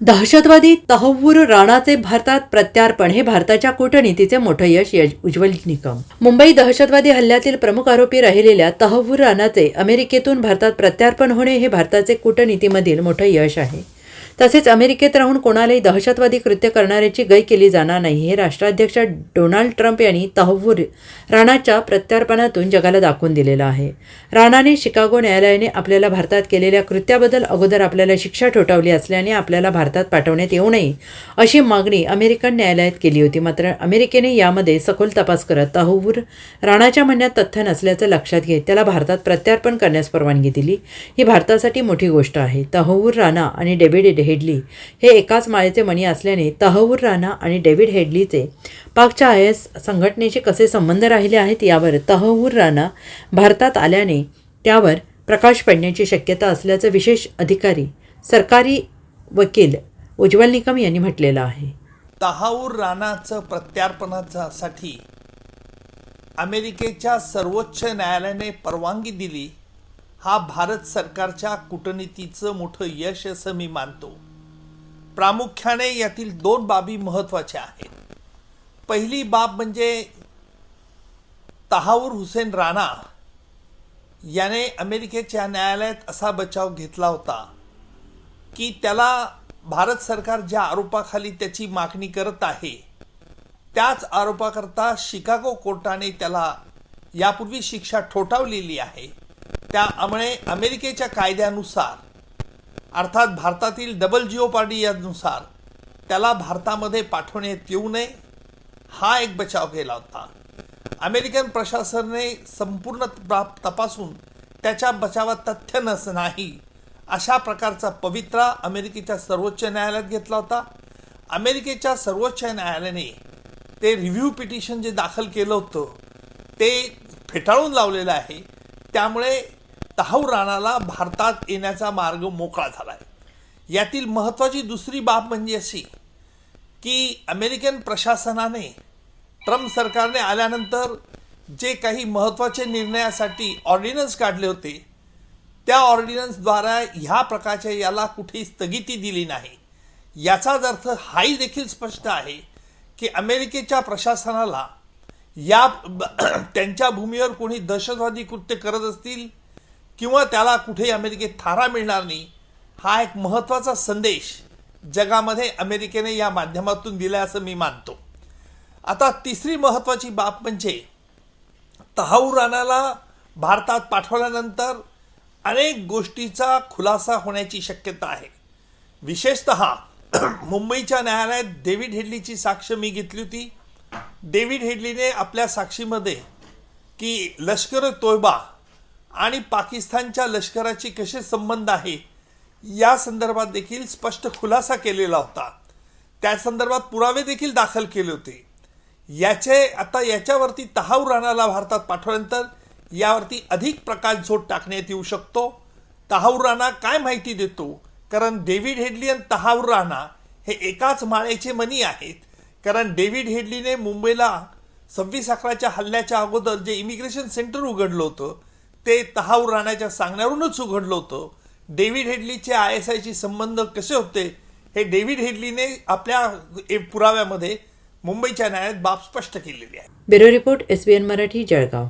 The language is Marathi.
दहशतवादी तहव्वूर राणाचे भारतात प्रत्यार्पण हे भारताच्या कूटनीतीचे मोठं यश उज्ज्वल निकम. मुंबई दहशतवादी हल्ल्यातील प्रमुख आरोपी राहिलेल्या तहव्वूर राणाचे अमेरिकेतून भारतात प्रत्यार्पण होणे हे भारताचे कूटनीतीमधील मोठं यश आहे. तसेच अमेरिकेत राहून कोणालाही दहशतवादी कृत्य करणाऱ्याची गय केली जाणार नाही हे राष्ट्राध्यक्ष डोनाल्ड ट्रम्प यांनी तहव्वूर राणाच्या प्रत्यार्पणातून जगाला दाखवून दिलेलं आहे. राणाने शिकागो न्यायालयाने आपल्याला भारतात केलेल्या कृत्याबद्दल अगोदर आपल्याला शिक्षा ठोठावली असल्याने आपल्याला भारतात पाठवण्यात येऊ नये अशी मागणी अमेरिकन न्यायालयात केली होती. मात्र अमेरिकेने यामध्ये सखोल तपास करत तहव्वूर राणाच्या म्हणण्यात तथ्य नसल्याचं लक्षात घेत त्याला भारतात प्रत्यार्पण करण्यास परवानगी दिली. ही भारतासाठी मोठी गोष्ट आहे. तहव्वूर राणा आणि डेव्हिड हेडली हे एकाच माळेचे मणी असल्याने तहव्वूर राणा आणि डेव्हिड हेडलीचे पाकच्या IS संघटनेशी कसे संबंध राहिले आहेत यावर तहव्वूर राणा भारतात आल्याने त्यावर प्रकाश पडण्याची शक्यता असल्याचं विशेष अधिकारी सरकारी वकील उज्ज्वल निकम यांनी म्हटलेलं आहे. तहव्वूर राणाचं प्रत्यार्पणासाठी अमेरिकेच्या सर्वोच्च न्यायालयाने परवानगी दिली. हा भारत सरकारच्या कूटनीतीचं मोठं यश असं मी मानतो. प्रामुख्याने यातील 2 बाबी महत्त्वाच्या आहेत. पहिली बाब म्हणजे तहव्वूर हुसेन राणा याने अमेरिकेच्या न्यायालयात असा बचाव घेतला होता की त्याला भारत सरकार ज्या आरोपाखाली त्याची मागणी करत आहे त्याच आरोपाकरता शिकागो कोर्टाने त्याला यापूर्वी शिक्षा ठोठावलेली आहे. त्यामुळे अमेरिकेच्या कायद्यानुसार अर्थात भारतातील डबल जिओपार्डी यानुसार त्याला भारतामध्ये पाठवण्यात येऊ नये हा एक बचाव केला होता. अमेरिकन प्रशासनाने संपूर्ण तपासून त्याच्या बचावात तथ्य नाही अशा प्रकारचा पवित्रा अमेरिकेच्या सर्वोच्च न्यायालयात घेतला होता. अमेरिकेच्या सर्वोच्च न्यायालयाने ते रिव्ह्यू पिटिशन जे दाखल केलं होतं ते फेटाळून लावलेलं आहे. त्यामुळे तहव्वूर राणाला भारतात येण्याचा मार्ग मोकळा झाला आहे. यातील महत्त्वाची दुसरी बाब म्हणजे अशी की अमेरिकन प्रशासनाने ट्रम्प सरकारने आल्यानंतर जे काही महत्त्वाचे निर्णयासाठी ऑर्डिनन्स काढले होते त्या ऑर्डिनन्सद्वारा ह्या प्रकारच्या याला कुठेही स्थगिती दिली नाही. याचाच अर्थ हाही देखील स्पष्ट आहे की अमेरिकेच्या प्रशासनाला या त्यांच्या भूमीवर कोणी दहशतवादी कृत्य करत असतील किंवा त्याला कुठेही अमेरिकेत थारा मिळणार नाही हा एक महत्त्वाचा संदेश जगामध्ये अमेरिकेने या माध्यमातून दिला असं मी मानतो. आता तिसरी महत्त्वाची बाब म्हणजे तहव्वूर राणाला भारतात पाठवल्यानंतर अनेक गोष्टीचा खुलासा होण्याची शक्यता आहे. विशेषतः मुंबईच्या न्यायालयात डेव्हिड हेडलीची साक्ष मी घेतली होती. डेव्हिड हेडलीने आपल्या साक्षीमध्ये की लष्कर तोयबा आणि पाकिस्तानच्या लष्कराचे कसे संबंध आहे या संदर्भात देखील स्पष्ट खुलासा केलेला होता. त्या संदर्भात पुरावे देखील दाखल केले होते. याच्यावरती तहव्वूर राणाला भारतात पाठवल्यानंतर यावरती अधिक प्रकाशझोत टाकण्यात येऊ शकतो. तहव्वूर राणा काय माहिती देतो, कारण डेव्हिड हेडली आणि तहव्वूर राणा हे एकाच माळेचे मणी आहेत. कारण डेव्हिड हेडलीने मुंबईला 26/11च्या हल्ल्याच्या अगोदर जे इमिग्रेशन सेंटर उघडलं होतं ते तहव्वूर राणाच्या सांगण्यावरूनच उघडलं होतं. डेव्हिड हेडलीचे ISIशी संबंध कसे होते हे डेव्हिड हेडलीने आपल्या पुराव्यामध्ये मुंबईच्या न्यायालयात बाब स्पष्ट केलेली आहे. Bureau report SBN Marathi, Jalgaon.